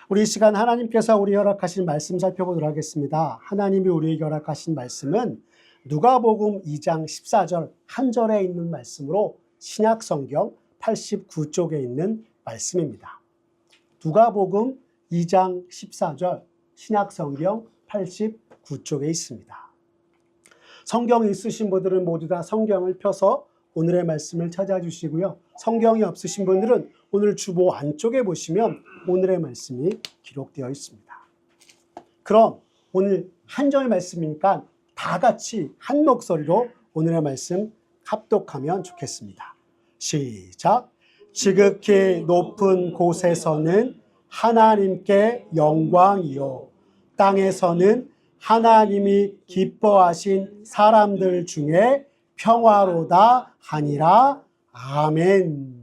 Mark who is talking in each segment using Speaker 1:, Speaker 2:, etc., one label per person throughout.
Speaker 1: 우리 이 시간 하나님께서 우리 허락하신 말씀 살펴보도록 하겠습니다. 하나님이 우리에게 허락하신 말씀은 누가복음 2장 14절 한 절에 있는 말씀으로 신약 성경 89쪽에 있는 말씀입니다. 누가복음 2장 14절 신약 성경 89쪽에 있습니다. 성경 있으신 분들은 모두 다 성경을 펴서 오늘의 말씀을 찾아주시고요. 성경이 없으신 분들은 오늘 주보 안쪽에 보시면 오늘의 말씀이 기록되어 있습니다. 그럼 오늘 한 절 말씀이니까 다 같이 한 목소리로 오늘의 말씀 합독하면 좋겠습니다. 시작! 지극히 높은 곳에서는 하나님께 영광이요, 땅에서는 하나님이 기뻐하신 사람들 중에 평화로다 하니라. 아멘.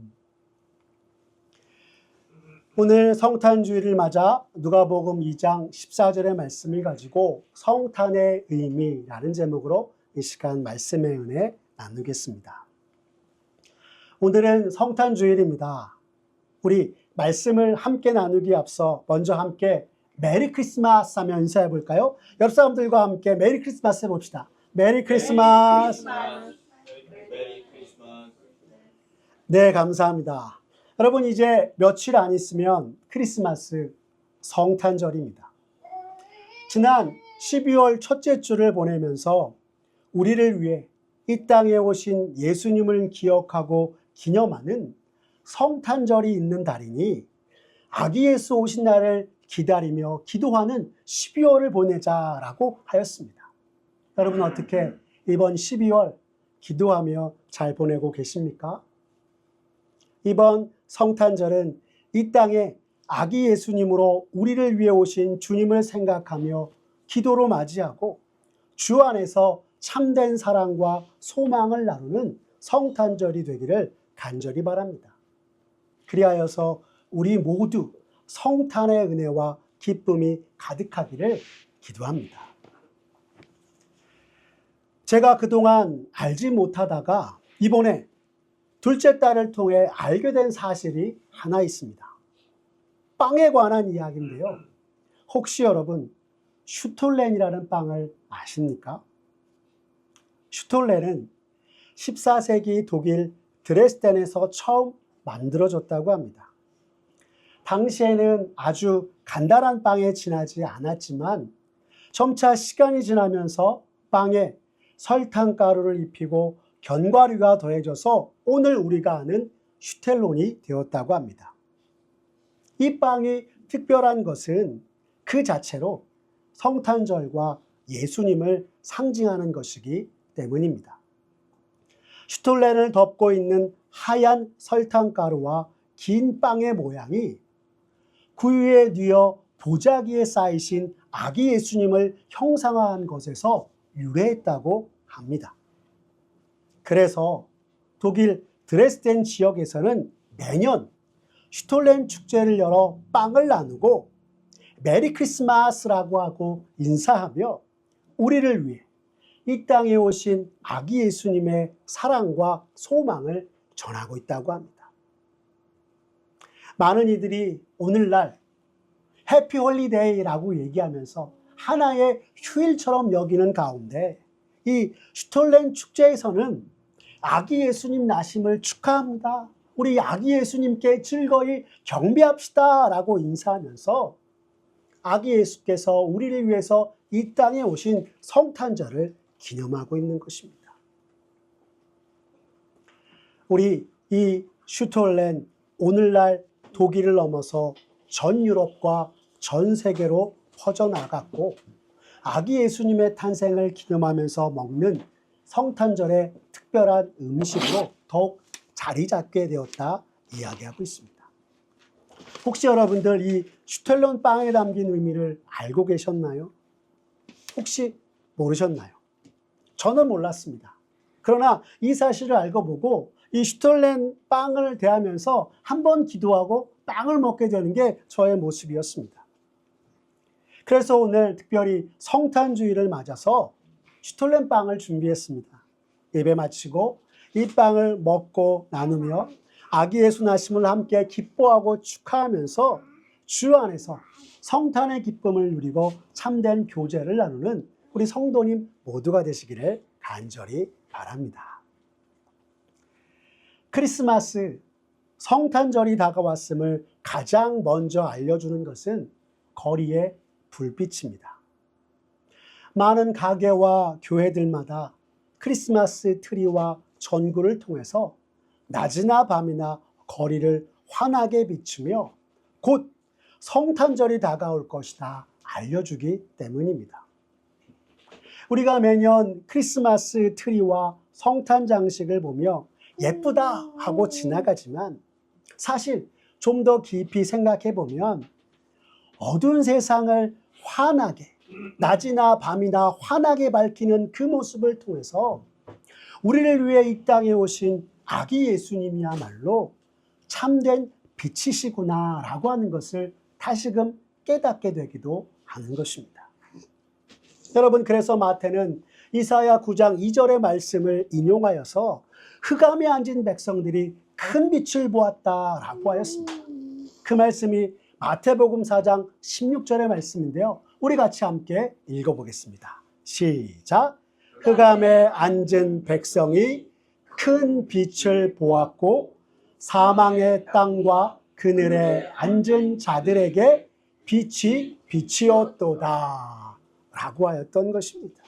Speaker 1: 오늘 성탄주의를 맞아 누가복음 2장 14절의 말씀을 가지고 성탄의 의미라는 제목으로 이 시간 말씀의 은혜 나누겠습니다. 오늘은 성탄주일입니다. 우리 말씀을 함께 나누기 앞서 먼저 함께 메리 크리스마스 하며 인사해 볼까요? 옆 사람들과 함께 메리 크리스마스 해봅시다. 메리 크리스마스. 네, 감사합니다. 여러분, 이제 며칠 안 있으면 크리스마스 성탄절입니다. 지난 12월 첫째 주를 보내면서 우리를 위해 이 땅에 오신 예수님을 기억하고 기념하는 성탄절이 있는 달이니 아기 예수 오신 날을 기다리며 기도하는 12월을 보내자라고 하였습니다. 여러분, 어떻게 이번 12월 기도하며 잘 보내고 계십니까? 이번 성탄절은 이 땅에 아기 예수님으로 우리를 위해 오신 주님을 생각하며 기도로 맞이하고 주 안에서 참된 사랑과 소망을 나누는 성탄절이 되기를 간절히 바랍니다. 그리하여서 우리 모두 성탄의 은혜와 기쁨이 가득하기를 기도합니다. 제가 그동안 알지 못하다가 이번에 둘째 딸을 통해 알게 된 사실이 하나 있습니다. 빵에 관한 이야기인데요. 혹시 여러분 슈톨렌이라는 빵을 아십니까? 슈톨렌은 14세기 독일 드레스덴에서 처음 만들어졌다고 합니다. 당시에는 아주 간단한 빵에 지나지 않았지만 점차 시간이 지나면서 빵에 설탕가루를 입히고 견과류가 더해져서 오늘 우리가 아는 슈텔론이 되었다고 합니다. 이 빵이 특별한 것은 그 자체로 성탄절과 예수님을 상징하는 것이기 때문입니다. 슈톨렌을 덮고 있는 하얀 설탕가루와 긴 빵의 모양이 구유에 뉘어 보자기에 쌓이신 아기 예수님을 형상화한 것에서 유래했다고 합니다. 그래서 독일 드레스덴 지역에서는 매년 슈톨렌 축제를 열어 빵을 나누고 메리 크리스마스라고 하고 인사하며 우리를 위해 이 땅에 오신 아기 예수님의 사랑과 소망을 전하고 있다고 합니다. 많은 이들이 오늘날 해피 홀리데이라고 얘기하면서 하나의 휴일처럼 여기는 가운데 이 슈톨렌 축제에서는 아기 예수님 나심을 축하합니다. 우리 아기 예수님께 즐거이 경배합시다 라고 인사하면서 아기 예수께서 우리를 위해서 이 땅에 오신 성탄절을 기념하고 있는 것입니다. 우리 이 슈톨렌 오늘날 독일을 넘어서 전 유럽과 전 세계로 퍼져나갔고 아기 예수님의 탄생을 기념하면서 먹는 성탄절의 특별한 음식으로 더욱 자리 잡게 되었다 이야기하고 있습니다. 혹시 여러분들 이 슈텔론 빵에 담긴 의미를 알고 계셨나요? 혹시 모르셨나요? 저는 몰랐습니다. 그러나 이 사실을 알고 보고 이 슈텔렌 빵을 대하면서 한번 기도하고 빵을 먹게 되는 게 저의 모습이었습니다. 그래서 오늘 특별히 성탄주의를 맞아서 슈톨렌 빵을 준비했습니다. 예배 마치고 이 빵을 먹고 나누며 아기 예수 나심을 함께 기뻐하고 축하하면서 주 안에서 성탄의 기쁨을 누리고 참된 교제를 나누는 우리 성도님 모두가 되시기를 간절히 바랍니다. 크리스마스, 성탄절이 다가왔음을 가장 먼저 알려주는 것은 거리의 불빛입니다. 많은 가게와 교회들마다 크리스마스 트리와 전구를 통해서 낮이나 밤이나 거리를 환하게 비추며 곧 성탄절이 다가올 것이다 알려주기 때문입니다. 우리가 매년 크리스마스 트리와 성탄 장식을 보며 예쁘다 하고 지나가지만 사실 좀 더 깊이 생각해 보면 어두운 세상을 환하게, 낮이나 밤이나 환하게 밝히는 그 모습을 통해서 우리를 위해 이 땅에 오신 아기 예수님이야말로 참된 빛이시구나 라고 하는 것을 다시금 깨닫게 되기도 하는 것입니다. 여러분, 그래서 마태는 이사야 9장 2절의 말씀을 인용하여서 흑암에 앉은 백성들이 큰 빛을 보았다라고 하였습니다. 그 말씀이 마태복음 4장 16절의 말씀인데요. 우리 같이 함께 읽어보겠습니다. 시작! 흑암에 앉은 백성이 큰 빛을 보았고 사망의 땅과 그늘에 앉은 자들에게 빛이 빛이었도다 라고 하였던 것입니다.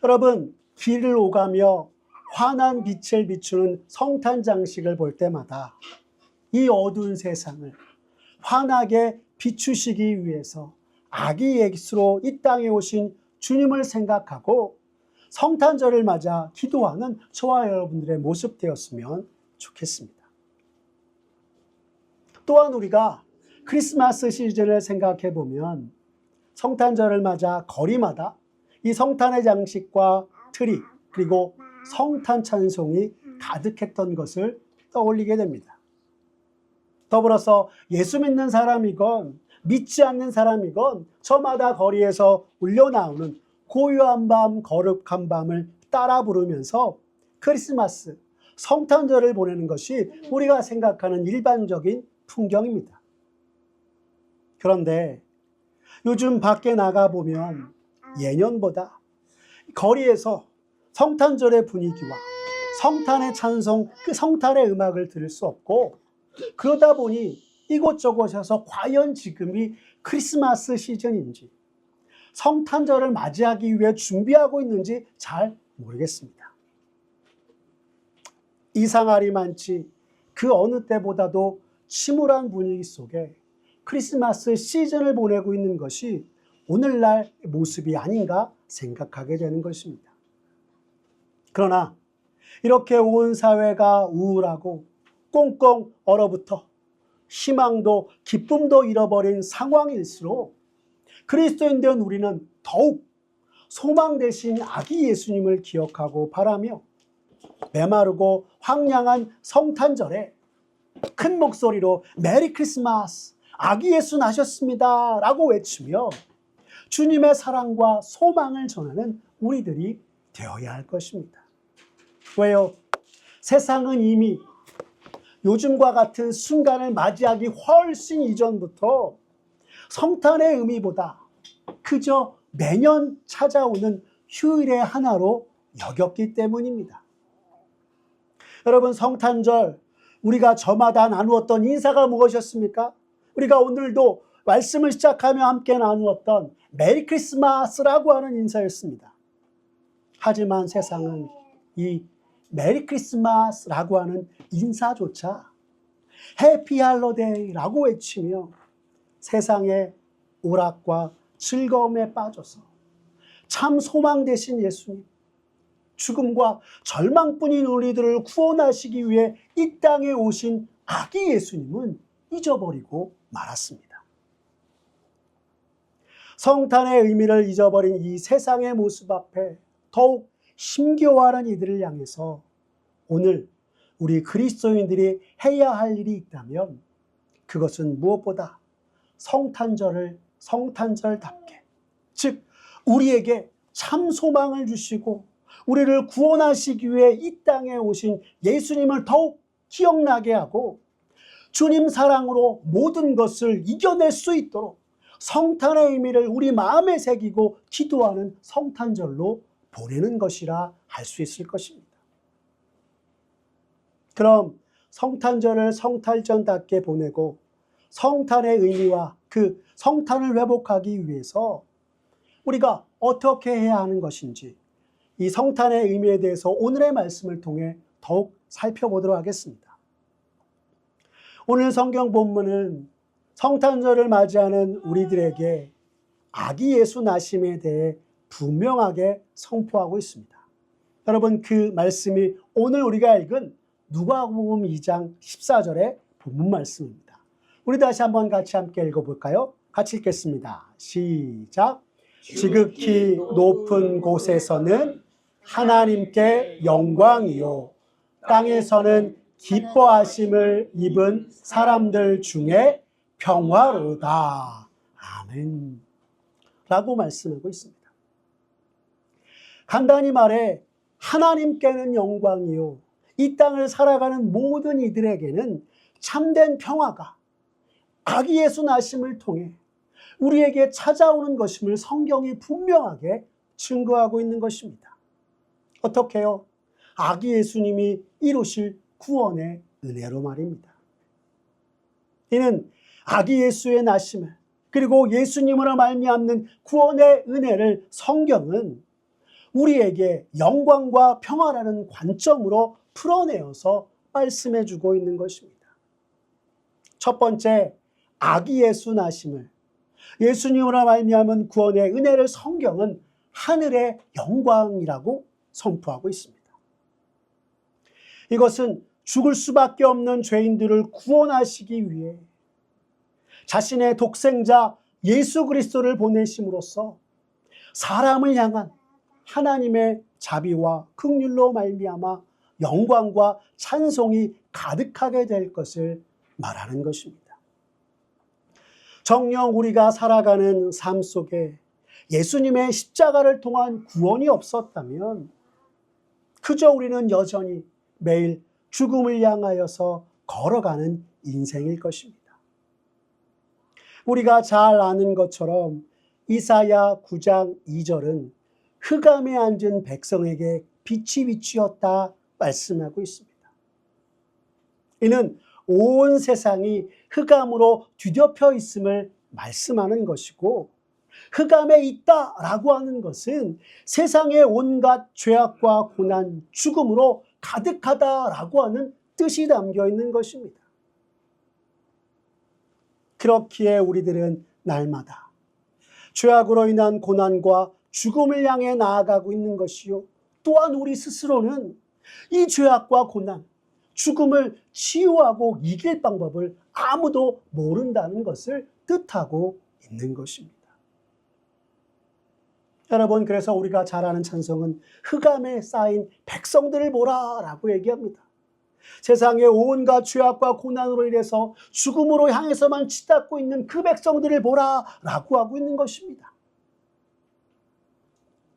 Speaker 1: 여러분, 길을 오가며 환한 빛을 비추는 성탄 장식을 볼 때마다 이 어두운 세상을 환하게 비추시기 위해서 아기 예수로 이 땅에 오신 주님을 생각하고 성탄절을 맞아 기도하는 저와 여러분들의 모습 되었으면 좋겠습니다. 또한 우리가 크리스마스 시즌을 생각해 보면 성탄절을 맞아 거리마다 이 성탄의 장식과 트리 그리고 성탄 찬송이 가득했던 것을 떠올리게 됩니다. 더불어서 예수 믿는 사람이건 믿지 않는 사람이건 저마다 거리에서 울려나오는 고요한 밤 거룩한 밤을 따라 부르면서 크리스마스 성탄절을 보내는 것이 우리가 생각하는 일반적인 풍경입니다. 그런데 요즘 밖에 나가보면 예년보다 거리에서 성탄절의 분위기와 성탄의 찬송, 그 성탄의 음악을 들을 수 없고 그러다 보니 이곳저곳에서 과연 지금이 크리스마스 시즌인지 성탄절을 맞이하기 위해 준비하고 있는지 잘 모르겠습니다. 이상하리 많지 그 어느 때보다도 침울한 분위기 속에 크리스마스 시즌을 보내고 있는 것이 오늘날 모습이 아닌가 생각하게 되는 것입니다. 그러나 이렇게 온 사회가 우울하고 꽁꽁 얼어붙어 희망도 기쁨도 잃어버린 상황일수록 그리스도인된 우리는 더욱 소망 되신 아기 예수님을 기억하고 바라며 메마르고 황량한 성탄절에 큰 목소리로 메리 크리스마스, 아기 예수 나셨습니다 라고 외치며 주님의 사랑과 소망을 전하는 우리들이 되어야 할 것입니다. 왜요? 세상은 이미 요즘과 같은 순간을 맞이하기 훨씬 이전부터 성탄의 의미보다 그저 매년 찾아오는 휴일의 하나로 여겼기 때문입니다. 여러분, 성탄절 우리가 저마다 나누었던 인사가 무엇이었습니까? 우리가 오늘도 말씀을 시작하며 함께 나누었던 메리 크리스마스라고 하는 인사였습니다. 하지만 세상은 이 메리 크리스마스라고 하는 인사조차 해피 할로데이라고 외치며 세상의 오락과 즐거움에 빠져서 참 소망 되신 예수님, 죽음과 절망뿐인 우리들을 구원하시기 위해 이 땅에 오신 아기 예수님은 잊어버리고 말았습니다. 성탄의 의미를 잊어버린 이 세상의 모습 앞에 더욱 힘겨워하는 이들을 향해서 오늘 우리 그리스도인들이 해야 할 일이 있다면 그것은 무엇보다 성탄절을 성탄절답게, 즉 우리에게 참 소망을 주시고 우리를 구원하시기 위해 이 땅에 오신 예수님을 더욱 기억나게 하고 주님 사랑으로 모든 것을 이겨낼 수 있도록 성탄의 의미를 우리 마음에 새기고 기도하는 성탄절로 보내는 것이라 할 수 있을 것입니다. 그럼 성탄절을 성탄절답게 보내고 성탄의 의미와 그 성탄을 회복하기 위해서 우리가 어떻게 해야 하는 것인지 이 성탄의 의미에 대해서 오늘의 말씀을 통해 더욱 살펴보도록 하겠습니다. 오늘 성경 본문은 성탄절을 맞이하는 우리들에게 아기 예수 나심에 대해 분명하게 선포하고 있습니다. 여러분, 그 말씀이 오늘 우리가 읽은 누가복음 2장 14절의 본문 말씀입니다. 우리 다시 한번 같이 함께 읽어볼까요? 같이 읽겠습니다. 시작. 지극히 높은 곳에서는 하나님께 영광이요 땅에서는 기뻐하심을 입은 사람들 중에 평화로다. 아멘. 라고 말씀하고 있습니다. 간단히 말해 하나님께는 영광이요 이 땅을 살아가는 모든 이들에게는 참된 평화가 아기 예수 나심을 통해 우리에게 찾아오는 것임을 성경이 분명하게 증거하고 있는 것입니다. 어떻게요? 아기 예수님이 이루실 구원의 은혜로 말입니다. 이는 아기 예수의 나심을 그리고 예수님으로 말미암는 구원의 은혜를 성경은 우리에게 영광과 평화라는 관점으로 풀어내어서 말씀해 주고 있는 것입니다. 첫 번째, 아기 예수 나심을 예수님으로 말미암은 구원의 은혜를 성경은 하늘의 영광이라고 선포하고 있습니다. 이것은 죽을 수밖에 없는 죄인들을 구원하시기 위해 자신의 독생자 예수 그리스도를 보내심으로써 사람을 향한 하나님의 자비와 긍휼로 말미암아 영광과 찬송이 가득하게 될 것을 말하는 것입니다. 정녕 우리가 살아가는 삶 속에 예수님의 십자가를 통한 구원이 없었다면 그저 우리는 여전히 매일 죽음을 향하여서 걸어가는 인생일 것입니다. 우리가 잘 아는 것처럼 이사야 9장 2절은 흑암에 앉은 백성에게 빛이 비추었다 말씀하고 있습니다. 이는 온 세상이 흑암으로 뒤덮여 있음을 말씀하는 것이고 흑암에 있다라고 하는 것은 세상의 온갖 죄악과 고난, 죽음으로 가득하다라고 하는 뜻이 담겨 있는 것입니다. 그렇기에 우리들은 날마다 죄악으로 인한 고난과 죽음을 향해 나아가고 있는 것이요. 또한 우리 스스로는 이 죄악과 고난, 죽음을 치유하고 이길 방법을 아무도 모른다는 것을 뜻하고 있는 것입니다. 여러분, 그래서 우리가 잘 아는 찬송은 흑암에 쌓인 백성들을 보라 라고 얘기합니다. 세상의 온갖 죄악과 고난으로 인해서 죽음으로 향해서만 치닫고 있는 그 백성들을 보라 라고 하고 있는 것입니다.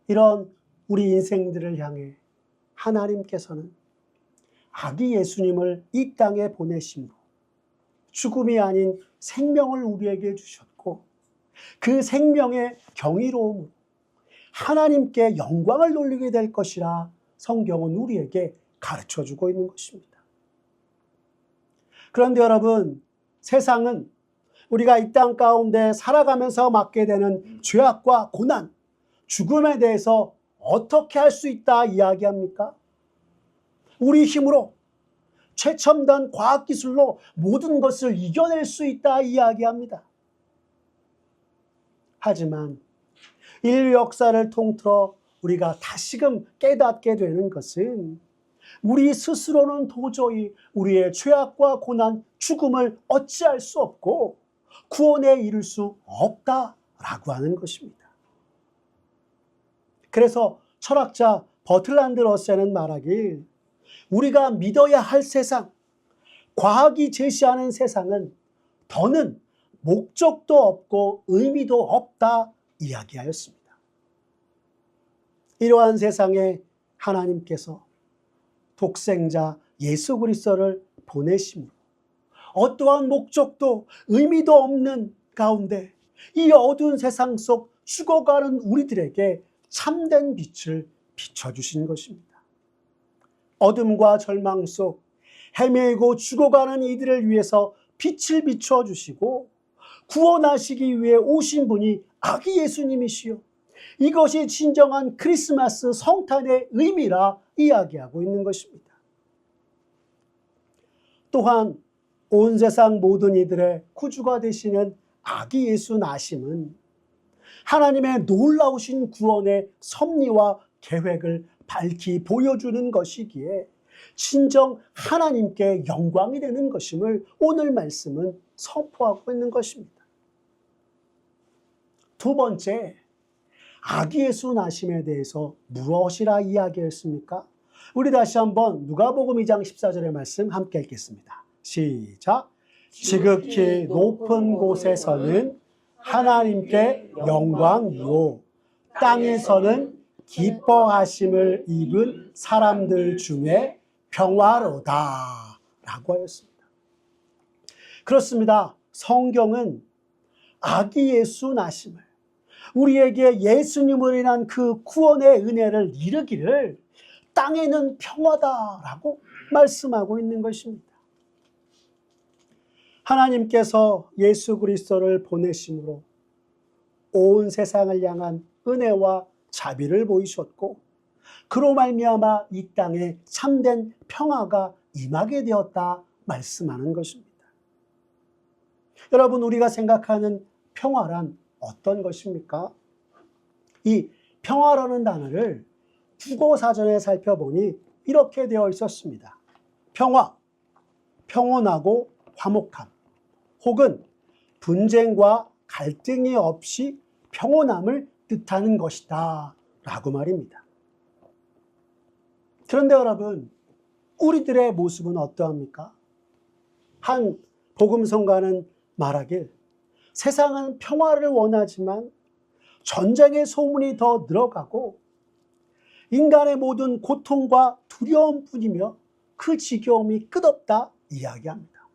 Speaker 1: 이런 우리 인생들을 향해 하나님께서는 아기 예수님을 이 땅에 보내심으로 죽음이 아닌 생명을 우리에게 주셨고 그 생명의 경이로움으로 하나님께 영광을 돌리게 될 것이라 성경은 우리에게 가르쳐주고 있는 것입니다. 그런데 여러분, 세상은 우리가 이 땅 가운데 살아가면서 맞게 되는 죄악과 고난, 죽음에 대해서 어떻게 할 수 있다 이야기합니까? 우리 힘으로 최첨단 과학기술로 모든 것을 이겨낼 수 있다 이야기합니다. 하지만 인류 역사를 통틀어 우리가 다시금 깨닫게 되는 것은 우리 스스로는 도저히 우리의 죄악과 고난, 죽음을 어찌할 수 없고 구원에 이를 수 없다라고 하는 것입니다. 그래서 철학자 버틀란드 러셀은 말하길 우리가 믿어야 할 세상, 과학이 제시하는 세상은 더는 목적도 없고 의미도 없다 이야기하였습니다. 이러한 세상에 하나님께서 독생자 예수 그리스도를 보내심으로 어떠한 목적도 의미도 없는 가운데 이 어두운 세상 속 죽어가는 우리들에게 참된 빛을 비춰주신 것입니다. 어둠과 절망 속 헤매고 죽어가는 이들을 위해서 빛을 비춰주시고 구원하시기 위해 오신 분이 아기 예수님이시요, 이것이 진정한 크리스마스 성탄의 의미라 이야기하고 있는 것입니다. 또한 온 세상 모든 이들의 구주가 되시는 아기 예수 나심은 하나님의 놀라우신 구원의 섭리와 계획을 밝히 보여주는 것이기에 진정 하나님께 영광이 되는 것임을 오늘 말씀은 선포하고 있는 것입니다. 두 번째, 아기 예수 나심에 대해서 무엇이라 이야기했습니까? 우리 다시 한번 누가복음 2장 14절의 말씀 함께 읽겠습니다. 시작. 지극히 높은 곳에서는 하나님께 영광이요, 땅에서는 기뻐하심을 입은 사람들 중에 평화로다 라고 하였습니다. 그렇습니다. 성경은 아기 예수 나심을, 우리에게 예수님으로 인한 그 구원의 은혜를 이루기를 땅에는 평화다라고 말씀하고 있는 것입니다. 하나님께서 예수 그리스도를 보내심으로 온 세상을 향한 은혜와 자비를 보이셨고 그로 말미암아 이 땅에 참된 평화가 임하게 되었다 말씀하는 것입니다. 여러분, 우리가 생각하는 평화란 어떤 것입니까? 이 평화라는 단어를 국어사전에 살펴보니 이렇게 되어 있었습니다. 평화, 평온하고 화목함, 혹은 분쟁과 갈등이 없이 평온함을 뜻하는 것이다 라고 말입니다. 그런데 여러분, 우리들의 모습은 어떠합니까? 한 복음성가는 말하길, 세상은 평화를 원하지만 전쟁의 소문이 더 늘어가고 인간의 모든 고통과 두려움뿐이며 그 지겨움이 끝없다 이야기합니다.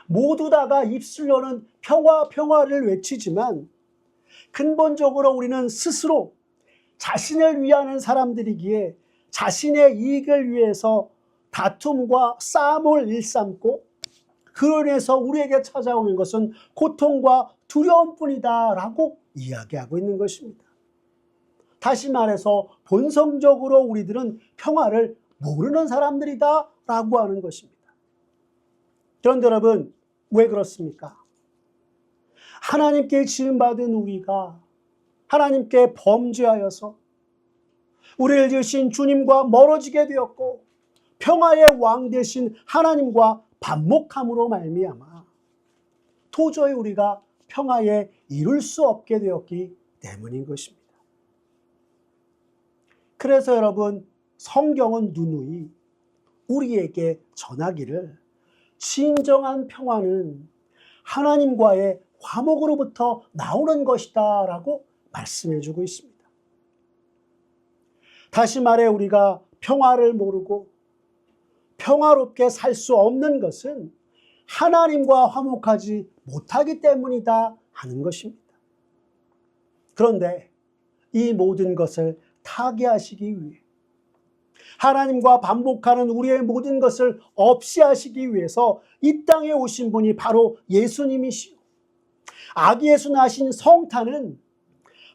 Speaker 1: 모두 다가 입술로는 평화, 평화를 외치지만 근본적으로 우리는 스스로 자신을 위하는 사람들이기에 자신의 이익을 위해서 다툼과 싸움을 일삼고 그로 인해서 우리에게 찾아오는 것은 고통과 두려움뿐이다 라고 이야기하고 있는 것입니다. 다시 말해서 본성적으로 우리들은 평화를 모르는 사람들이다 라고 하는 것입니다. 그런데 여러분, 왜 그렇습니까? 하나님께 지음받은 우리가 하나님께 범죄하여서 우리를 지으신 주님과 멀어지게 되었고 평화의 왕 되신 하나님과 반목함으로 말미암아 도저히 우리가 평화에 이룰 수 없게 되었기 때문인 것입니다. 그래서 여러분, 성경은 누누이 우리에게 전하기를 진정한 평화는 하나님과의 화목으로부터 나오는 것이다 라고 말씀해주고 있습니다. 다시 말해 우리가 평화를 모르고 평화롭게 살 수 없는 것은 하나님과 화목하지 못하기 때문이다 하는 것입니다. 그런데 이 모든 것을 타개하시기 위해, 하나님과 반복하는 우리의 모든 것을 없이 하시기 위해서 이 땅에 오신 분이 바로 예수님이시오. 아기 예수 나신 성탄은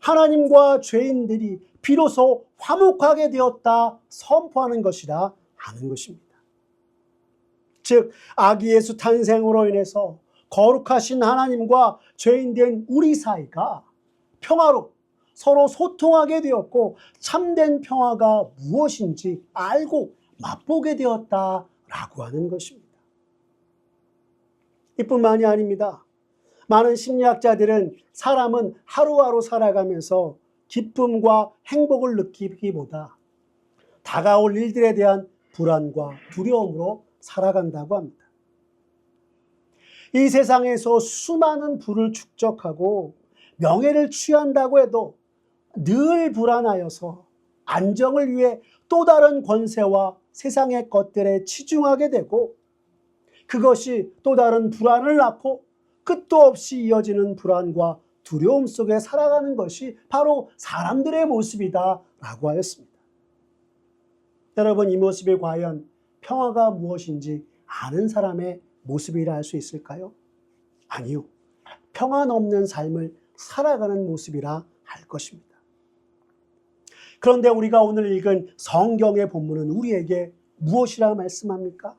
Speaker 1: 하나님과 죄인들이 비로소 화목하게 되었다 선포하는 것이라 하는 것입니다. 즉, 아기 예수 탄생으로 인해서 거룩하신 하나님과 죄인된 우리 사이가 평화로 서로 소통하게 되었고 참된 평화가 무엇인지 알고 맛보게 되었다라고 하는 것입니다. 이뿐만이 아닙니다. 많은 심리학자들은 사람은 하루하루 살아가면서 기쁨과 행복을 느끼기보다 다가올 일들에 대한 불안과 두려움으로 살아간다고 합니다. 이 세상에서 수많은 부를 축적하고 명예를 취한다고 해도 늘 불안하여서 안정을 위해 또 다른 권세와 세상의 것들에 치중하게 되고 그것이 또 다른 불안을 낳고 끝도 없이 이어지는 불안과 두려움 속에 살아가는 것이 바로 사람들의 모습이다 라고 하였습니다. 여러분, 이 모습이 과연 평화가 무엇인지 아는 사람의 모습이라 할 수 있을까요? 아니요. 평안 없는 삶을 살아가는 모습이라 할 것입니다. 그런데 우리가 오늘 읽은 성경의 본문은 우리에게 무엇이라 말씀합니까?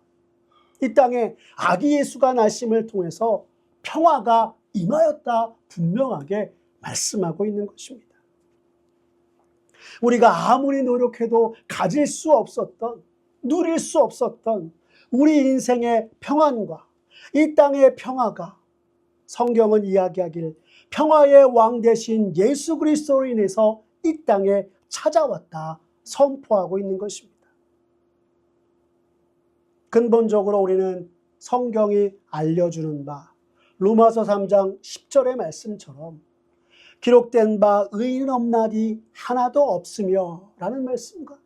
Speaker 1: 이 땅에 아기 예수가 나심을 통해서 평화가 임하였다 분명하게 말씀하고 있는 것입니다. 우리가 아무리 노력해도 가질 수 없었던, 누릴 수 없었던 우리 인생의 평안과 이 땅의 평화가 성경은 이야기하기를 평화의 왕 되신 예수 그리스도로 인해서 이 땅에 찾아왔다 선포하고 있는 것입니다. 근본적으로 우리는 성경이 알려주는 바 로마서 3장 10절의 말씀처럼 기록된 바 의인 없나니 하나도 없으며 라는 말씀과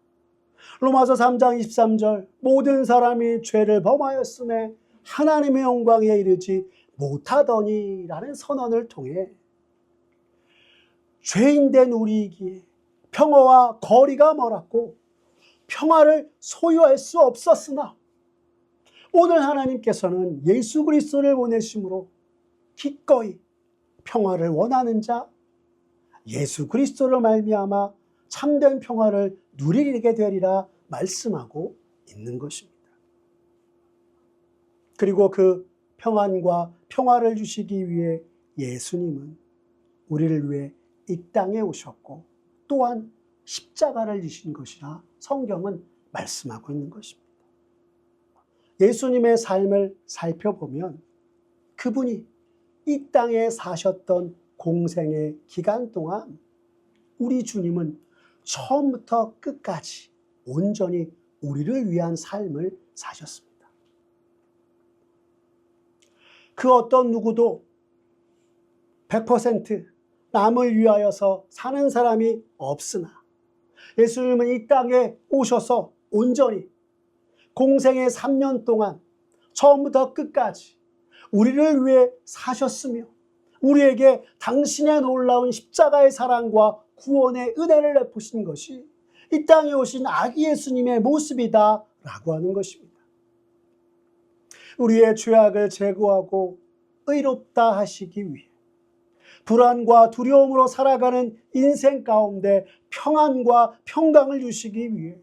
Speaker 1: 로마서 3장 23절 모든 사람이 죄를 범하였음에 하나님의 영광에 이르지 못하더니 라는 선언을 통해 죄인된 우리이기에 평화와 거리가 멀었고 평화를 소유할 수 없었으나 오늘 하나님께서는 예수 그리스도를 보내심으로 기꺼이 평화를 원하는 자 예수 그리스도로 말미암아 참된 평화를 누리게 되리라 말씀하고 있는 것입니다. 그리고 그 평안과 평화를 주시기 위해 예수님은 우리를 위해 이 땅에 오셨고 또한 십자가를 지신 것이라 성경은 말씀하고 있는 것입니다. 예수님의 삶을 살펴보면 그분이 이 땅에 사셨던 공생의 기간 동안 우리 주님은 처음부터 끝까지 온전히 우리를 위한 삶을 사셨습니다. 그 어떤 누구도 100% 남을 위하여서 사는 사람이 없으나 예수님은 이 땅에 오셔서 온전히 공생의 3년 동안 처음부터 끝까지 우리를 위해 사셨으며 우리에게 당신의 놀라운 십자가의 사랑과 구원의 은혜를 베푸신 것이 이 땅에 오신 아기 예수님의 모습이다 라고 하는 것입니다. 우리의 죄악을 제거하고 의롭다 하시기 위해 불안과 두려움으로 살아가는 인생 가운데 평안과 평강을 주시기 위해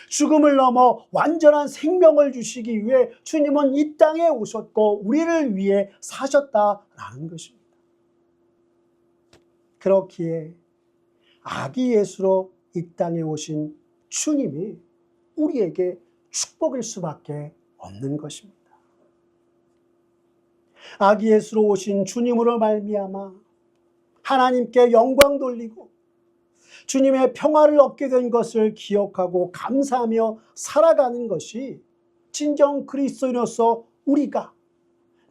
Speaker 1: 죽음을 넘어 완전한 생명을 주시기 위해 주님은 이 땅에 오셨고 우리를 위해 사셨다라는 것입니다. 그렇기에 아기 예수로 이 땅에 오신 주님이 우리에게 축복일 수밖에 없는 것입니다. 아기 예수로 오신 주님으로 말미암아 하나님께 영광 돌리고 주님의 평화를 얻게 된 것을 기억하고 감사하며 살아가는 것이 진정 그리스도인으로서 우리가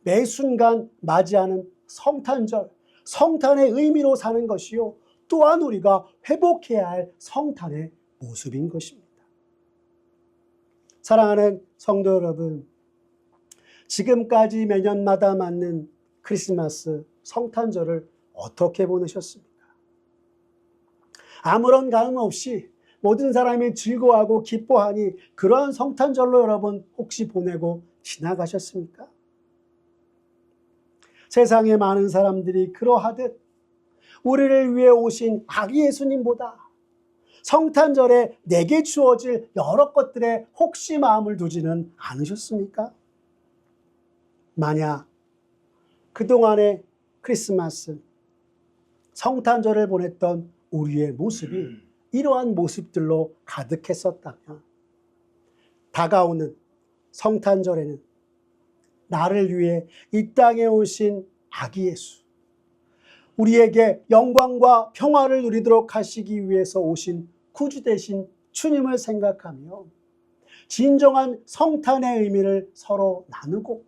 Speaker 1: 매 순간 맞이하는 성탄절, 성탄의 의미로 사는 것이요 또한 우리가 회복해야 할 성탄의 모습인 것입니다. 사랑하는 성도 여러분, 지금까지 매년마다 맞는 크리스마스, 성탄절을 어떻게 보내셨습니까? 아무런 가름 없이 모든 사람이 즐거워하고 기뻐하니 그런 성탄절로 여러분 혹시 보내고 지나가셨습니까? 세상에 많은 사람들이 그러하듯 우리를 위해 오신 아기 예수님보다 성탄절에 내게 주어질 여러 것들에 혹시 마음을 두지는 않으셨습니까? 만약 그동안의 크리스마스, 성탄절을 보냈던 우리의 모습이 이러한 모습들로 가득했었다면 다가오는 성탄절에는 나를 위해 이 땅에 오신 아기 예수, 우리에게 영광과 평화를 누리도록 하시기 위해서 오신 구주 되신 주님을 생각하며 진정한 성탄의 의미를 서로 나누고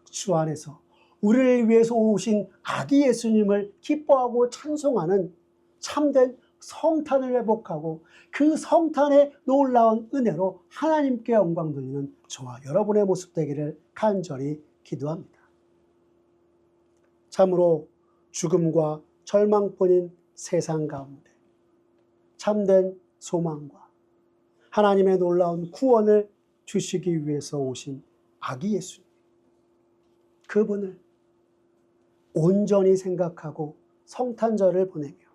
Speaker 1: 주 안에서 우리를 위해서 오신 아기 예수님을 기뻐하고 찬송하는 참된 성탄을 회복하고 그 성탄의 놀라운 은혜로 하나님께 영광 돌리는 저와 여러분의 모습 되기를 간절히 기도합니다. 참으로 죽음과 절망뿐인 세상 가운데 참된 소망과 하나님의 놀라운 구원을 주시기 위해서 오신 아기 예수님, 그분을 온전히 생각하고 성탄절을 보내며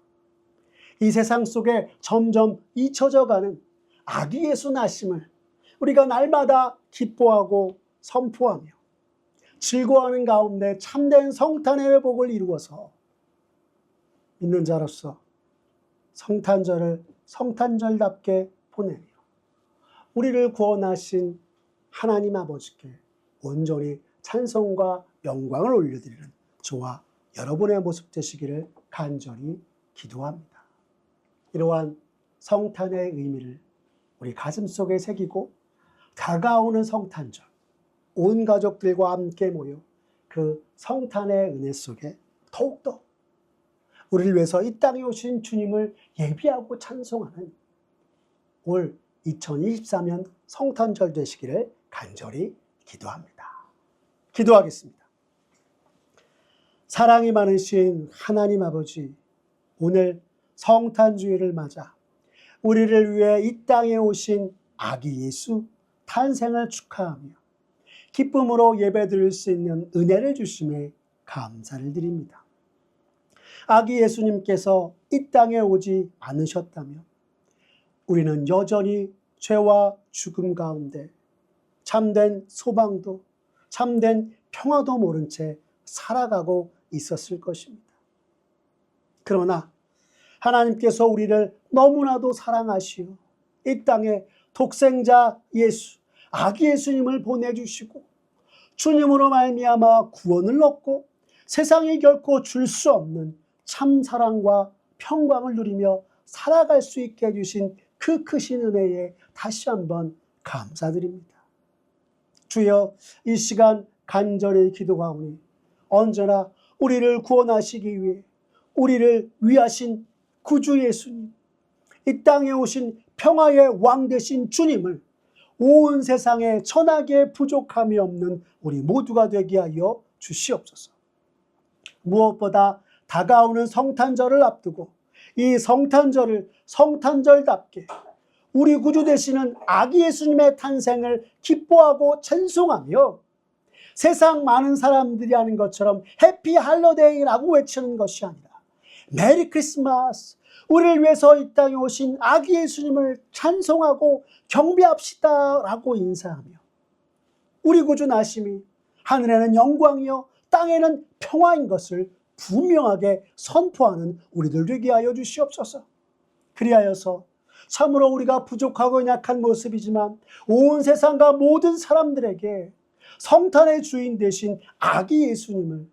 Speaker 1: 이 세상 속에 점점 잊혀져가는 아기 예수 나심을 우리가 날마다 기뻐하고 선포하며 즐거워하는 가운데 참된 성탄의 회복을 이루어서 믿는 자로서 성탄절을 성탄절답게 보내며 우리를 구원하신 하나님 아버지께 온전히 찬송과 영광을 올려드리는 저와 여러분의 모습 되시기를 간절히 기도합니다. 이러한 성탄의 의미를 우리 가슴속에 새기고 다가오는 성탄절, 온 가족들과 함께 모여 그 성탄의 은혜 속에 더욱더 우리를 위해서 이 땅에 오신 주님을 예비하고 찬송하는 올 2024년 성탄절 되시기를 간절히 기도합니다. 기도하겠습니다. 사랑이 많으신 하나님 아버지, 오늘 성탄주의를 맞아 우리를 위해 이 땅에 오신 아기 예수 탄생을 축하하며 기쁨으로 예배드릴 수 있는 은혜를 주심에 감사를 드립니다. 아기 예수님께서 이 땅에 오지 않으셨다면 우리는 여전히 죄와 죽음 가운데 참된 소망도 참된 평화도 모른 채 살아가고 있었을 것입니다. 그러나 하나님께서 우리를 너무나도 사랑하시어 이 땅에 독생자 예수, 아기 예수님을 보내주시고 주님으로 말미암아 구원을 얻고 세상이 결코 줄 수 없는 참 사랑과 평강을 누리며 살아갈 수 있게 해주신 그 크신 은혜에 다시 한번 감사드립니다. 주여, 이 시간 간절히 기도하오니 언제나 우리를 구원하시기 위해 우리를 위하신 구주 예수님, 이 땅에 오신 평화의 왕 되신 주님을 온 세상에 천하게 부족함이 없는 우리 모두가 되게 하여 주시옵소서. 무엇보다 다가오는 성탄절을 앞두고 이 성탄절을 성탄절답게 우리 구주 되시는 아기 예수님의 탄생을 기뻐하고 찬송하며 세상 많은 사람들이 하는 것처럼 해피 할로데이라고 외치는 것이 아니라 메리 크리스마스, 우리를 위해서 이 땅에 오신 아기 예수님을 찬송하고 경배합시다 라고 인사하며 우리 구주 나심이 하늘에는 영광이요 땅에는 평화인 것을 분명하게 선포하는 우리들 되게 하여 주시옵소서. 그리하여서 참으로 우리가 부족하고 약한 모습이지만 온 세상과 모든 사람들에게 성탄의 주인 되신 아기 예수님을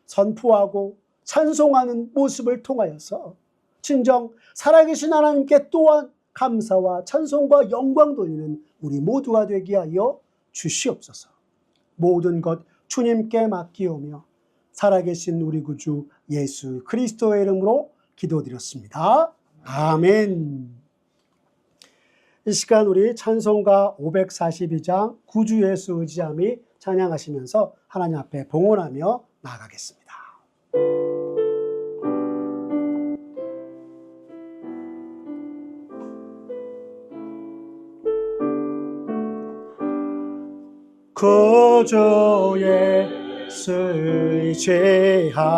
Speaker 1: 선포하고 찬송하는 모습을 통하여서 진정 살아계신 하나님께 또한 감사와 찬송과 영광 돌리는 우리 모두가 되게 하여 주시옵소서. 모든 것 주님께 맡기오며 살아계신 우리 구주 예수 그리스도의 이름으로 기도드렸습니다. 아멘. 이 시간 우리 찬송가 542장 구주 예수 의지함이 찬양하시면서 하나님 앞에 봉헌하며 나아가겠습니다. 구주 예수 의지함이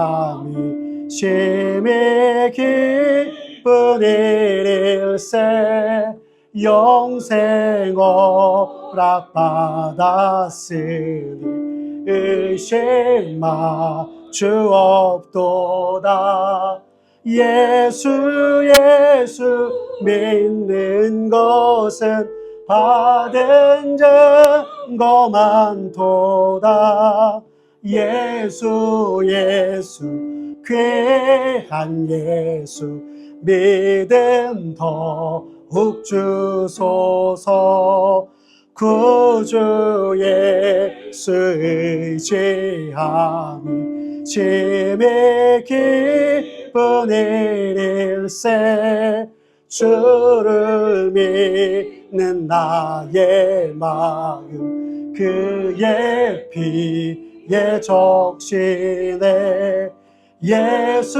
Speaker 1: 심히 기쁜 일일세 영생 허락받았으니 의심 마주옵도다. 예수 믿는 것은 받은 증거 많도다. 예수 귀한 예수 믿음 더욱 주소서. 구주 예수 의지함이 짐이 깊은 일일세 주를 믿는 나의 마음 그의 피에 적시네 예수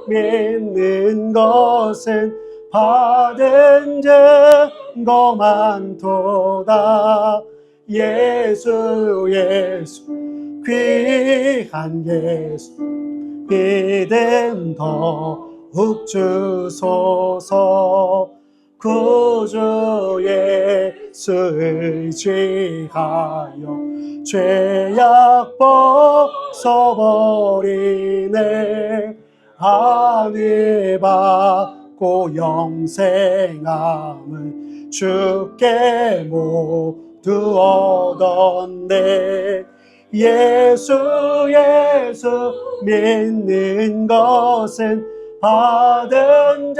Speaker 1: 믿는 것은 받은 증거만 도다 예수 귀한 예수 믿음 더욱 주소서 구주 예수 의지하여 죄악 벗어버리네 안위 받고 영생함을 주께 모두 얻었네 예수 믿는 것은 받은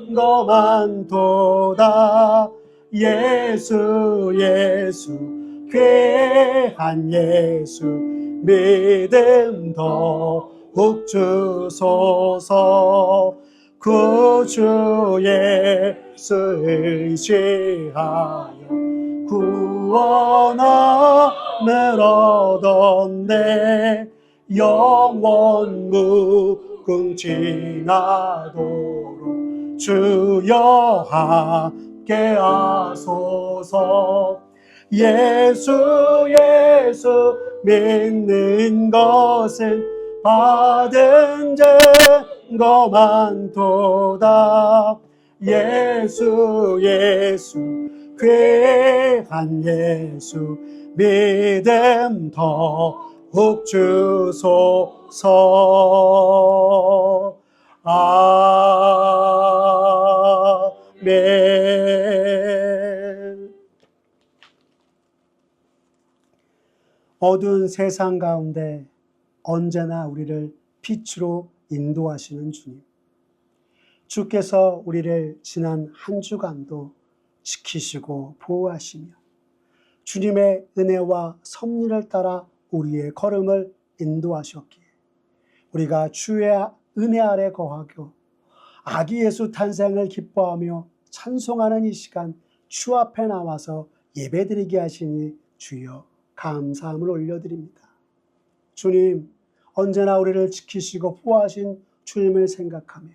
Speaker 1: 증거만 도다 예수 귀한 예수 믿음 더욱 주소서 구주 예수 의지하여 구원함을 얻었네 영원 무궁지나도록 주여 함께 하소서 예수 믿는 것은 받은 증거만 도다 예수 귀한 예수 믿음 더욱 주소서 아멘. 어두운 세상 가운데 언제나 우리를 빛으로 인도하시는 주님. 주께서 우리를 지난 한 주간도 지키시고 보호하시며 주님의 은혜와 섭리를 따라 우리의 걸음을 인도하셨기에 우리가 주의 은혜 아래 거하고 아기 예수 탄생을 기뻐하며 찬송하는 이 시간 주 앞에 나와서 예배드리게 하시니 주여 감사함을 올려드립니다. 주님, 언제나 우리를 지키시고 보호하신 주님을 생각하며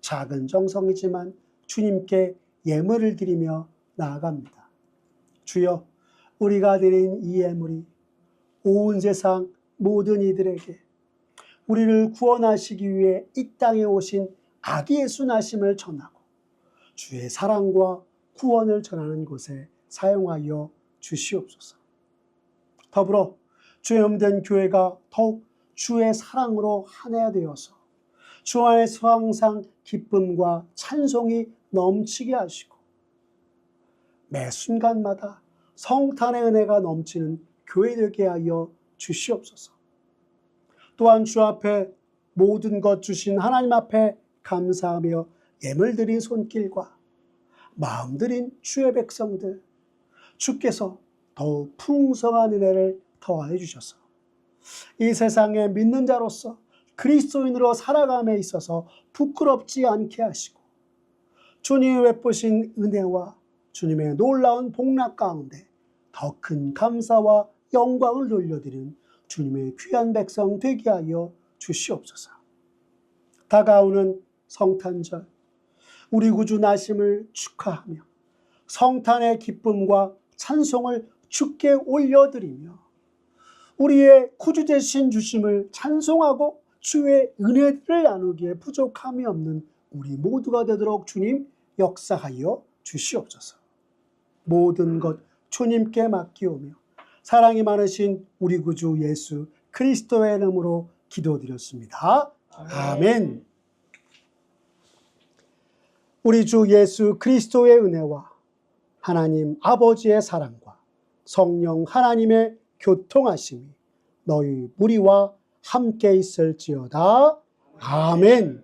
Speaker 1: 작은 정성이지만 주님께 예물을 드리며 나아갑니다. 주여, 우리가 드린 이 예물이 온 세상 모든 이들에게 우리를 구원하시기 위해 이 땅에 오신 아기 예수 나심을 전하고 주의 사랑과 구원을 전하는 곳에 사용하여 주시옵소서. 더불어 주의 몸된 교회가 더욱 주의 사랑으로 한해되어서 주 안에서 항상 기쁨과 찬송이 넘치게 하시고 매 순간마다 성탄의 은혜가 넘치는 교회 되게 하여 주시옵소서. 또한 주 앞에 모든 것 주신 하나님 앞에 감사하며 예물 드린 손길과 마음 드린 주의 백성들, 주께서 더욱 풍성한 은혜를 더하여 주셔서 이 세상에 믿는 자로서 그리스도인으로 살아감에 있어서 부끄럽지 않게 하시고 주님이 베푸신 은혜와 주님의 놀라운 복락 가운데 더 큰 감사와 영광을 돌려드리는 주님의 귀한 백성 되게 하여 주시옵소서. 다가오는 성탄절, 우리 구주 나심을 축하하며 성탄의 기쁨과 찬송을 주께 올려드리며 우리의 구주 되신 주심을 찬송하고 주의 은혜들을 나누기에 부족함이 없는 우리 모두가 되도록 주님 역사하여 주시옵소서. 모든 것 주님께 맡기오며 사랑이 많으신 우리 구주 예수 그리스도의 이름으로 기도드렸습니다. 아멘. 우리 주 예수 그리스도의 은혜와 하나님 아버지의 사랑과 성령 하나님의 교통하심이 너희 무리와 함께 있을지어다. 아멘.